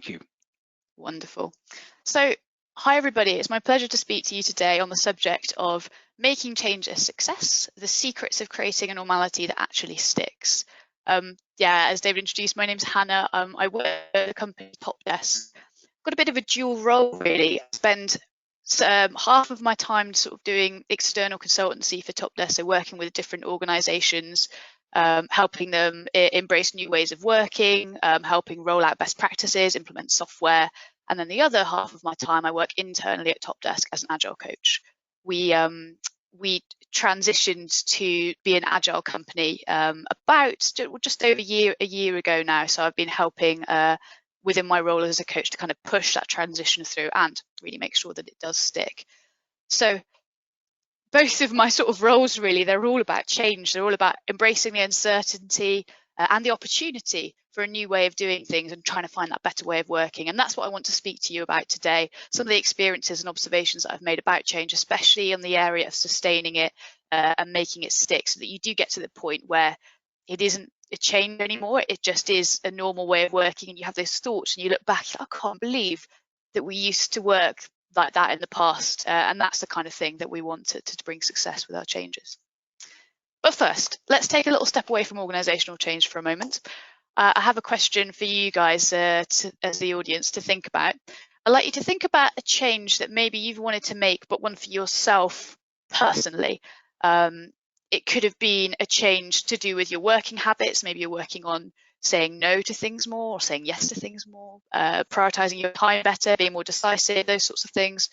Thank you. Wonderful. So, hi everybody, it's my pleasure to speak to you today on the subject of making change a success, the secrets of creating a normality that actually sticks. As David introduced, my name's Hannah. I work at the company Topdesk. Got a bit of a dual role really. I spend half of my time sort of doing external consultancy for Topdesk, so working with different organisations, helping them embrace new ways of working, helping roll out best practices, implement software. And then the other half of my time, I work internally at Topdesk as an agile coach. We transitioned to be an agile company about just over a year ago now. So I've been helping within my role as a coach to kind of push that transition through and really make sure that it does stick. So both of my sort of roles really, they're all about change. They're all about embracing the uncertainty and the opportunity for a new way of doing things and trying to find that better way of working. And that's what I want to speak to you about today. Some of the experiences and observations that I've made about change, especially in the area of sustaining it and making it stick, so that you do get to the point where it isn't a change anymore. It just is a normal way of working, and you have those thoughts and you look back, I can't believe that we used to work like that in the past, and that's the kind of thing that we want to bring success with our changes. But first, let's take a little step away from organisational change for a moment. I have a question for you guys as the audience to think about. I'd like you to think about a change that maybe you've wanted to make, but one for yourself personally. It could have been a change to do with your working habits. Maybe you're working on saying no to things more or saying yes to things more, prioritizing your time better, being more decisive, those sorts of things.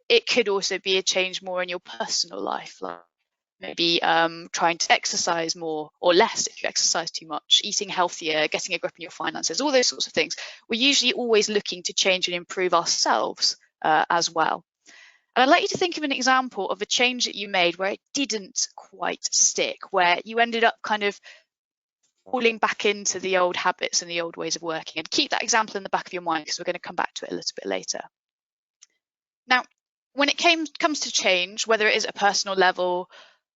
It could also be a change more in your personal life, like maybe trying to exercise more or less if you exercise too much, eating healthier, getting a grip on your finances, all those sorts of things. We're usually always looking to change and improve ourselves as well. And I'd like you to think of an example of a change that you made where it didn't quite stick, where you ended up kind of falling back into the old habits and the old ways of working. And keep that example in the back of your mind, because we're going to come back to it a little bit later. Now, when it comes to change, whether it is at a personal level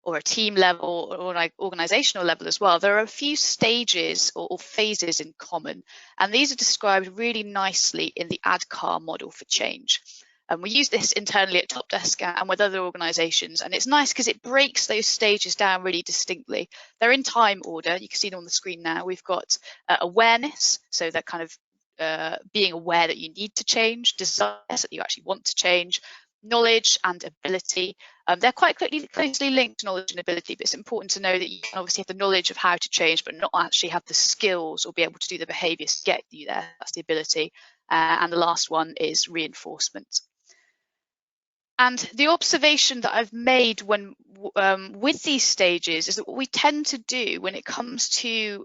or a team level or an organizational level as well, there are a few stages or phases in common. And these are described really nicely in the ADKAR model for change. And we use this internally at Topdesk and with other organizations. And it's nice because it breaks those stages down really distinctly. They're in time order. You can see them on the screen now. We've got awareness, so that kind of being aware that you need to change, desire, that you actually want to change, knowledge and ability. They're quite closely linked to knowledge and ability, but it's important to know that you can obviously have the knowledge of how to change, but not actually have the skills or be able to do the behaviours to get you there. That's the ability. And the last one is reinforcement. And the observation that I've made when with these stages is that what we tend to do when it comes to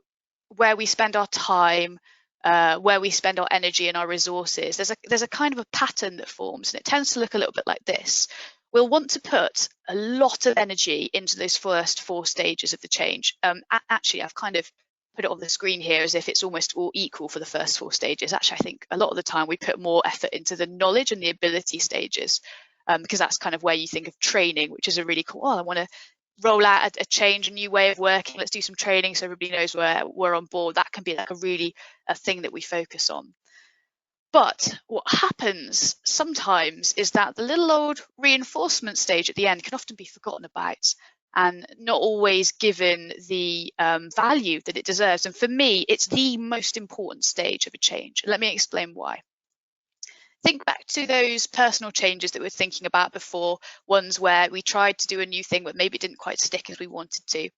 where we spend our time, where we spend our energy and our resources, there's a kind of a pattern that forms, and it tends to look a little bit like this. We'll want to put a lot of energy into those first 4 stages of the change. Actually, I've kind of put it on the screen here as if it's almost all equal for the first 4 stages. Actually, I think a lot of the time we put more effort into the knowledge and the ability stages. Because that's kind of where you think of training, which is a really cool, I want to roll out a change, a new way of working, let's do some training so everybody knows we're on board. That can be like a thing that we focus on. But what happens sometimes is that the little old reinforcement stage at the end can often be forgotten about and not always given the value that it deserves. And for me, it's the most important stage of a change. Let me explain why. Think back to those personal changes that we were thinking about before, ones where we tried to do a new thing but maybe it didn't quite stick as we wanted to.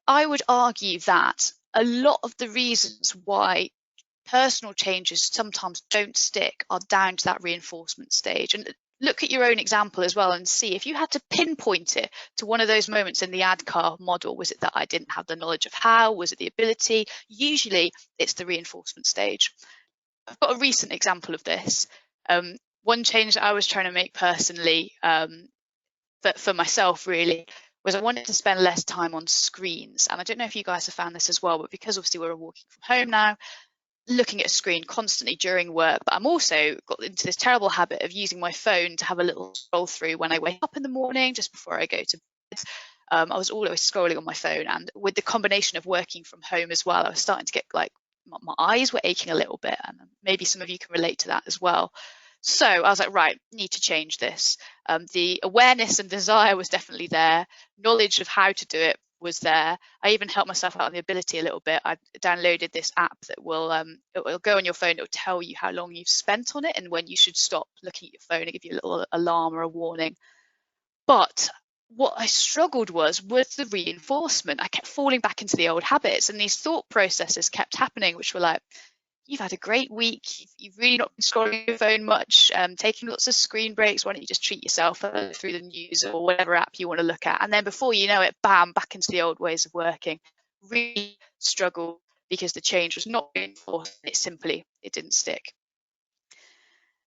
I would argue that a lot of the reasons why personal changes sometimes don't stick are down to that reinforcement stage. And look at your own example as well and see if you had to pinpoint it to one of those moments in the ADKAR model. Was it that I didn't have the knowledge of how? Was it the ability? Usually it's the reinforcement stage. I've got a recent example of this. One change that I was trying to make personally, but for myself really, was I wanted to spend less time on screens. And I don't know if you guys have found this as well, but because obviously we're working from home now, looking at a screen constantly during work, but I'm also got into this terrible habit of using my phone to have a little scroll through when I wake up in the morning, just before I go to bed. I was always scrolling on my phone, and with the combination of working from home as well, I was starting to get like my eyes were aching a little bit, and maybe some of you can relate to that as well. So I was like, right, need to change this. The awareness and desire was definitely there. Knowledge of how to do it was there. I even helped myself out on the ability a little bit. I downloaded this app that will it'll go on your phone. It'll tell you how long you've spent on it and when you should stop looking at your phone and give you a little alarm or a warning. But what I struggled was the reinforcement. I kept falling back into the old habits, and these thought processes kept happening, which were like, you've had a great week, you've really not been scrolling your phone much, taking lots of screen breaks, why don't you just treat yourself through the news or whatever app you want to look at? And then before you know it, bam, back into the old ways of working. Really struggled because the change was not reinforced, it didn't stick.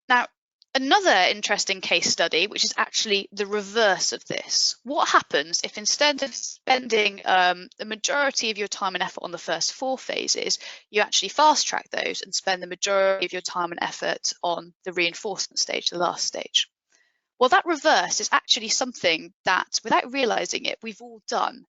Now, another interesting case study, which is actually the reverse of this. What happens if instead of spending the majority of your time and effort on the first 4 phases, you actually fast track those and spend the majority of your time and effort on the reinforcement stage, the last stage? Well, that reverse is actually something that, without realizing it, we've all done,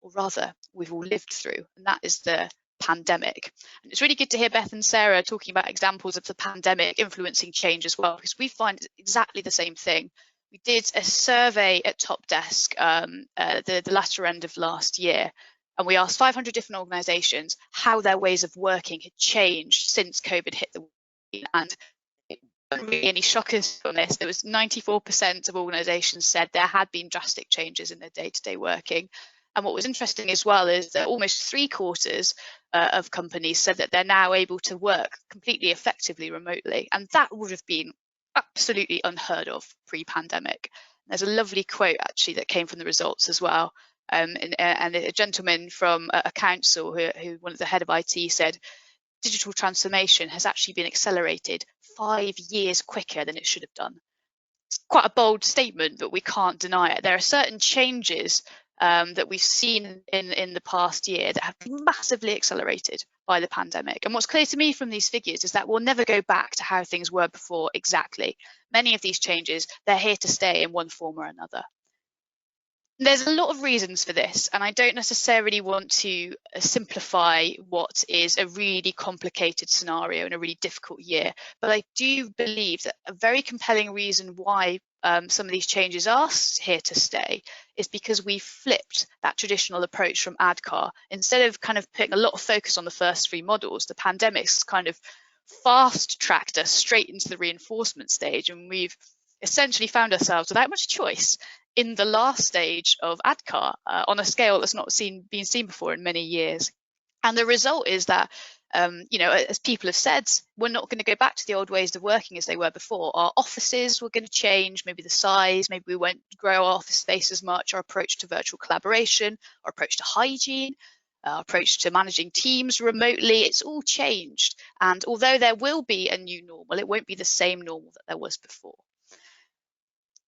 or rather, we've all lived through, and that is the pandemic. And it's really good to hear Beth and Sarah talking about examples of the pandemic influencing change as well, because we find exactly the same thing. We did a survey at Top Desk the latter end of last year, and we asked 500 different organisations how their ways of working had changed since COVID hit the world. And it wasn't really any shockers on this. There was 94% of organisations said there had been drastic changes in their day-to-day working. And what was interesting as well is that almost 3/4 of companies said that they're now able to work completely effectively remotely. And that would have been absolutely unheard of pre-pandemic. There's a lovely quote actually that came from the results as well. And a gentleman from a council who one of the head of IT said, digital transformation has actually been accelerated 5 years quicker than it should have done. It's quite a bold statement, but we can't deny it. There are certain changes that we've seen in the past year that have been massively accelerated by the pandemic. And what's clear to me from these figures is that we'll never go back to how things were before exactly. Many of these changes, they're here to stay in one form or another. There's a lot of reasons for this, and I don't necessarily want to simplify what is a really complicated scenario in a really difficult year, but I do believe that a very compelling reason why some of these changes are here to stay is because we flipped that traditional approach from ADKAR. Instead of kind of putting a lot of focus on the first 3 models, the pandemic's kind of fast-tracked us straight into the reinforcement stage, and we've essentially found ourselves without much choice in the last stage of ADKAR on a scale that's not been seen before in many years. And the result is that, as people have said, we're not going to go back to the old ways of working as they were before. Our offices were going to change, maybe the size, maybe we won't grow our office space as much, our approach to virtual collaboration, our approach to hygiene, our approach to managing teams remotely, it's all changed. And although there will be a new normal, it won't be the same normal that there was before.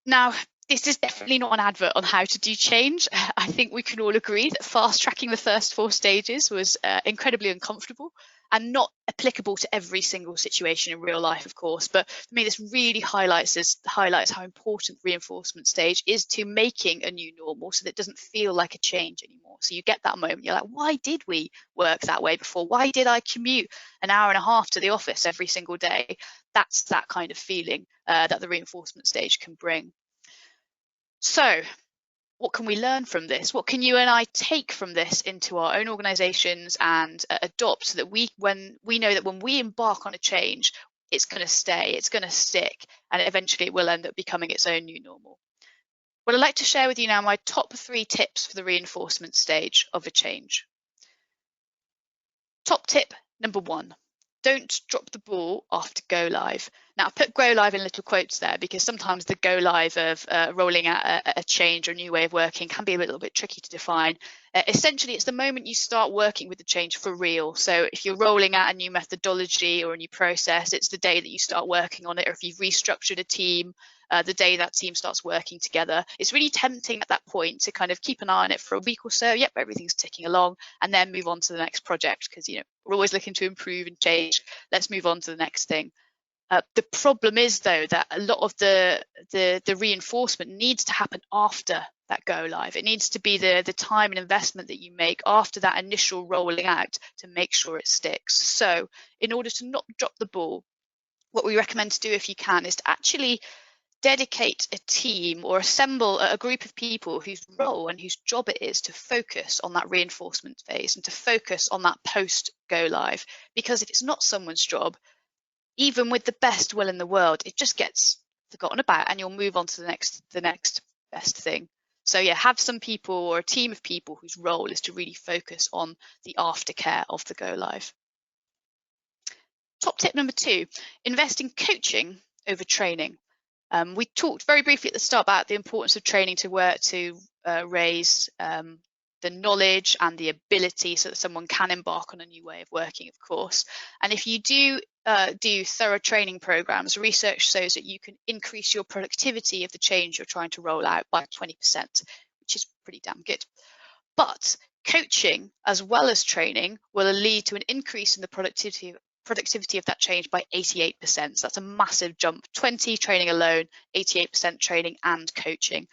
Now, this is definitely not an advert on how to do change. I think we can all agree that fast tracking the first 4 stages was incredibly uncomfortable and not applicable to every single situation in real life, of course. But for me, this really highlights how important reinforcement stage is to making a new normal so that it doesn't feel like a change anymore. So you get that moment, you're like, why did we work that way before? Why did I commute an hour and a half to the office every single day? That's that kind of feeling that the reinforcement stage can bring. So what can we learn from this? What can you and I take from this into our own organizations and adopt so that when we embark on a change, it's going to stay, it's going to stick, and eventually it will end up becoming its own new normal? Well, I'd like to share with you now my top 3 tips for the reinforcement stage of a change. Top tip number 1. Don't drop the ball after go live. Now, I put go live in little quotes there because sometimes the go live of rolling out a change or a new way of working can be a little bit tricky to define. Essentially, it's the moment you start working with the change for real. So if you're rolling out a new methodology or a new process, it's the day that you start working on it, or if you've restructured a team, the day that team starts working together. It's really tempting at that point to kind of keep an eye on it for a week or so. Yep, everything's ticking along, and then move on to the next project because we're always looking to improve and change. Let's move on to the next thing. The problem is, though, that a lot of the reinforcement needs to happen after that go live. It needs to be the time and investment that you make after that initial rolling out to make sure it sticks. So in order to not drop the ball, what we recommend to do if you can is to actually dedicate a team or assemble a group of people whose role and whose job it is to focus on that reinforcement phase and to focus on that post go live. Because if it's not someone's job, even with the best will in the world, it just gets forgotten about and you'll move on to the next best thing. So yeah, have some people or a team of people whose role is to really focus on the aftercare of the go live. Top tip number 2, invest in coaching over training. We talked very briefly at the start about the importance of training to work to raise the knowledge and the ability so that someone can embark on a new way of working, of course. And if you do thorough training programs, research shows that you can increase your productivity of the change you're trying to roll out by 20%, which is pretty damn good. But coaching as well as training will lead to an increase in the productivity of that change by 88%. So that's a massive jump. 20 training alone, 88% training and coaching.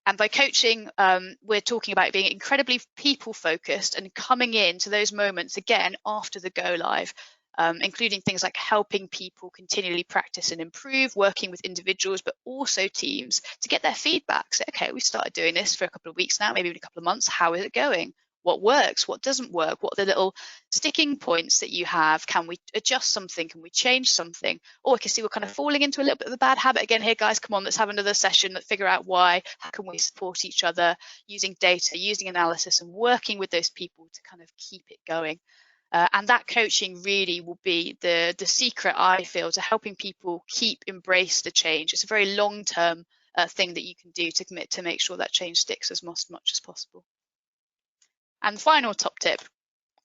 And by coaching, we're talking about being incredibly people focused and coming into those moments again after the go live, including things like helping people continually practice and improve, working with individuals, but also teams to get their feedback. So, okay, we started doing this for a couple of weeks now, maybe a couple of months. How is it going? What works? What doesn't work? What are the little sticking points that you have? Can we adjust something? Can we change something? Or I can see we're kind of falling into a little bit of a bad habit again here, guys. Come on, let's have another session. Let's figure out why. How can we support each other using data, using analysis, and working with those people to kind of keep it going? And that coaching really will be the secret, I feel, to helping people embrace the change. It's a very long-term thing that you can do to commit to make sure that change sticks as much as possible. And final top tip,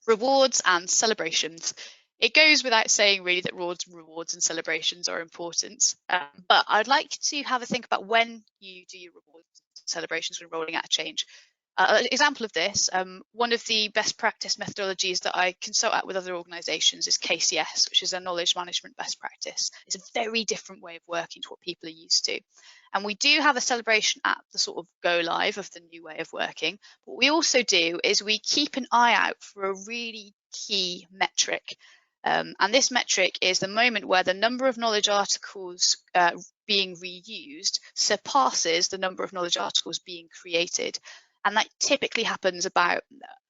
rewards and celebrations. It goes without saying really that rewards and celebrations are important, but I'd like to have a think about when you do your rewards and celebrations when rolling out a change. An example of this, one of the best practice methodologies that I consult at with other organisations is KCS, which is a knowledge management best practice. It's a very different way of working to what people are used to. And we do have a celebration at the sort of go live of the new way of working. What we also do is we keep an eye out for a really key metric. And this metric is the moment where the number of knowledge articles being reused surpasses the number of knowledge articles being created. And that typically happens about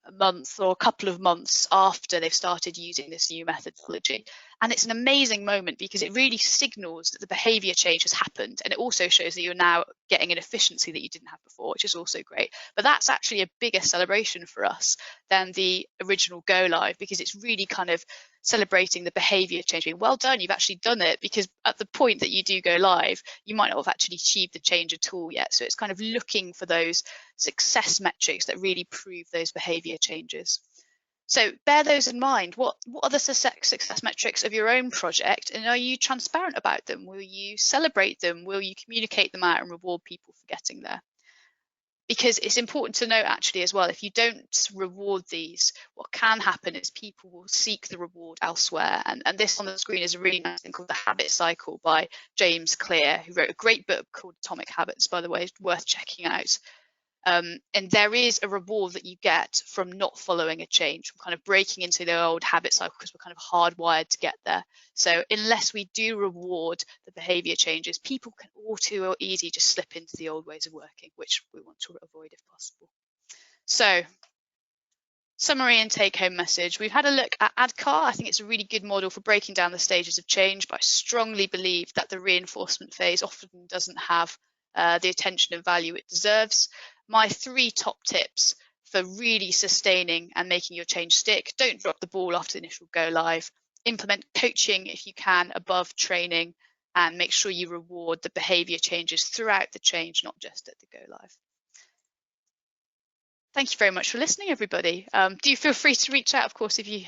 a month or a couple of months after they've started using this new methodology. And it's an amazing moment because it really signals that the behaviour change has happened. And it also shows that you're now getting an efficiency that you didn't have before, which is also great. But that's actually a bigger celebration for us than the original go live, because it's really kind of celebrating the behaviour change. Being well done, you've actually done it, because at the point that you do go live, you might not have actually achieved the change at all yet. So it's kind of looking for those success metrics that really prove those behaviour changes. So bear those in mind. What are the success metrics of your own project, and are you transparent about them? Will you celebrate them? Will you communicate them out and reward people for getting there? Because it's important to note actually as well, if you don't reward these, what can happen is people will seek the reward elsewhere. And this on the screen is a really nice thing called The Habit Cycle by James Clear, who wrote a great book called Atomic Habits, by the way, worth checking out. And there is a reward that you get from not following a change, from kind of breaking into the old habit cycle, because we're kind of hardwired to get there. So unless we do reward the behaviour changes, people can all too easy just slip into the old ways of working, which we want to avoid if possible. So summary and take-home message. We've had a look at ADKAR. I think it's a really good model for breaking down the stages of change, but I strongly believe that the reinforcement phase often doesn't have the attention and value it deserves. My 3 top tips for really sustaining and making your change stick: don't drop the ball after the initial go live, implement coaching if you can above training, and make sure you reward the behaviour changes throughout the change, not just at the go live. Thank you very much for listening, everybody. Do feel free to reach out, of course, if you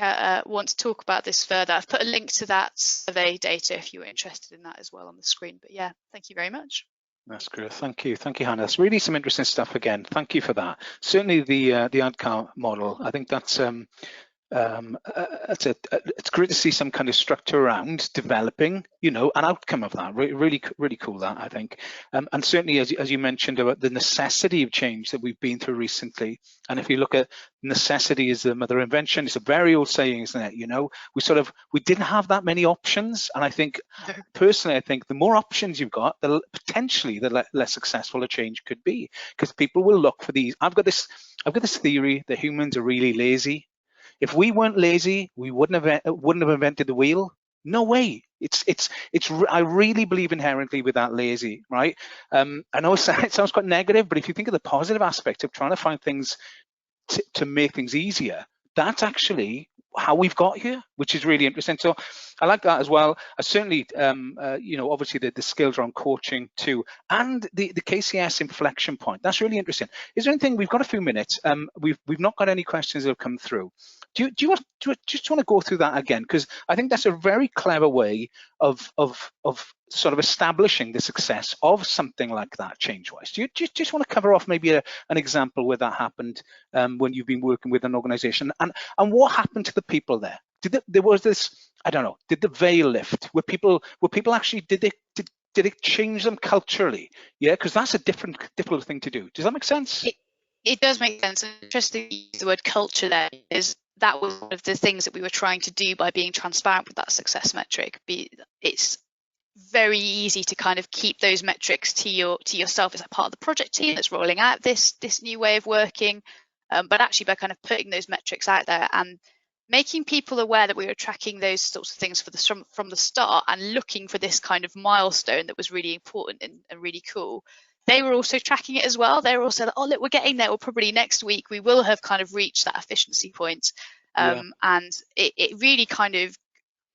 want to talk about this further. I've put a link to that survey data if you're interested in that as well on the screen. But yeah, thank you very much. That's great. Thank you, Hannah. That's really some interesting stuff again. Thank you for that. Certainly the ADKAR model, I think that's it's great to see some kind of structure around developing, you know, an outcome of that. Really cool, that, I think. And certainly, as you mentioned about the necessity of change that we've been through recently. And if you look at necessity is the mother of invention, it's a very old saying, isn't it? You know, we didn't have that many options. And I think, personally, I think the more options you've got, the potentially the less successful a change could be, because people will look for these. I've got this theory that humans are really lazy. If we weren't lazy, we wouldn't have invented the wheel. No way. I really believe inherently with that lazy, right? I know it sounds quite negative, but if you think of the positive aspect of trying to find things to make things easier, that's actually how we've got here, which is really interesting. So I like that as well. I certainly, you know, obviously the skills around coaching too, and the KCS inflection point. That's really interesting. Is there anything? We've got a few minutes. We've not got any questions that have come through. Do you just want to go through that again? Because I think that's a very clever way of sort of establishing the success of something like that change-wise. Do you just want to cover off maybe an example where that happened when you've been working with an organization, and what happened to the people there? There was this, I don't know, did the veil lift? Were people actually, did it change them culturally? Yeah, because that's a difficult thing to do. Does that make sense? It does make sense. Interesting to use the word culture there, is that was one of the things that we were trying to do by being transparent with that success metric. It's very easy to kind of keep those metrics to yourself as a part of the project team that's rolling out this new way of working, but actually by kind of putting those metrics out there and making people aware that we were tracking those sorts of things from the start and looking for this kind of milestone that was really important and really cool. They were also tracking it as well. They were also like, oh, look, we're getting there. Well, probably next week we will have kind of reached that efficiency point. And it really kind of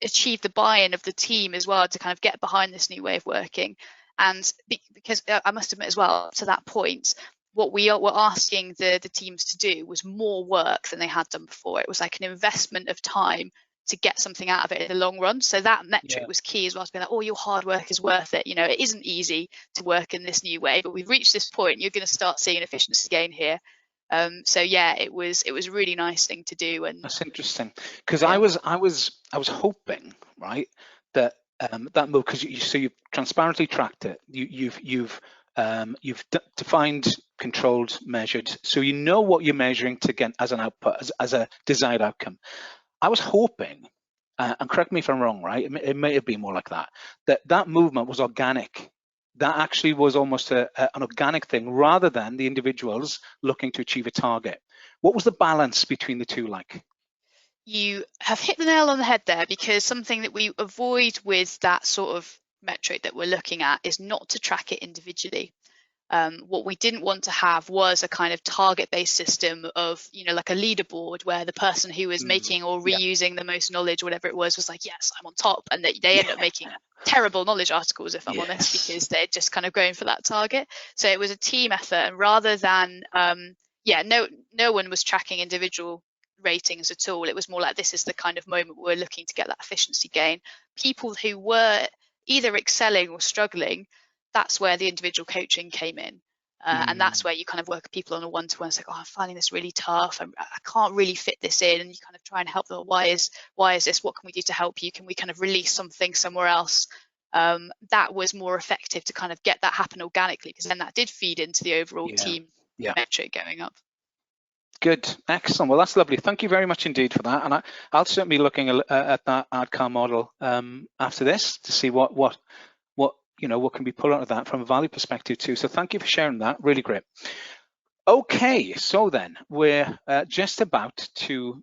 achieved the buy-in of the team as well to kind of get behind this new way of working. And because I must admit as well, to that point, what we were asking the teams to do was more work than they had done before. It was like an investment of time to get something out of it in the long run. So that metric was key as well, to be like, oh, your hard work is worth it. You know, it isn't easy to work in this new way, but we've reached this point. You're going to start seeing an efficiency gain here. So yeah, it was a really nice thing to do. And that's interesting, because I was hoping, right, that that move, because you've transparently tracked it. You've defined, controlled, measured, so you know what you're measuring to get as an output, as a desired outcome. I was hoping, and correct me if I'm wrong, right? It may have been more like that movement was organic. That actually was almost an organic thing, rather than the individuals looking to achieve a target. What was the balance between the two like? You have hit the nail on the head there, because something that we avoid with that sort of metric that we're looking at is not to track it individually. What we didn't want to have was a kind of target-based system of, you know, like a leaderboard where the person who was making or reusing the most knowledge, whatever it was like, yes, I'm on top, and they end up making terrible knowledge articles, if I'm honest, because they're just kind of going for that target. So it was a team effort, and rather than no one was tracking individual ratings at all. It was more like, this is the kind of moment we're looking to get that efficiency gain. People who were either excelling or struggling, that's where the individual coaching came in. And that's where you kind of work with people on a one-to-one. It's like, oh, I'm finding this really tough. I can't really fit this in. And you kind of try and help them. Why is this? What can we do to help you? Can we kind of release something somewhere else? That was more effective to kind of get that happen organically, because then that did feed into the overall team metric going up. Good, excellent. Well, that's lovely. Thank you very much indeed for that. And I'll certainly be looking at that ADKAR model after this to see what can be pulled out of that from a value perspective too. So thank you for sharing that. Really great. Okay, so then we're just about to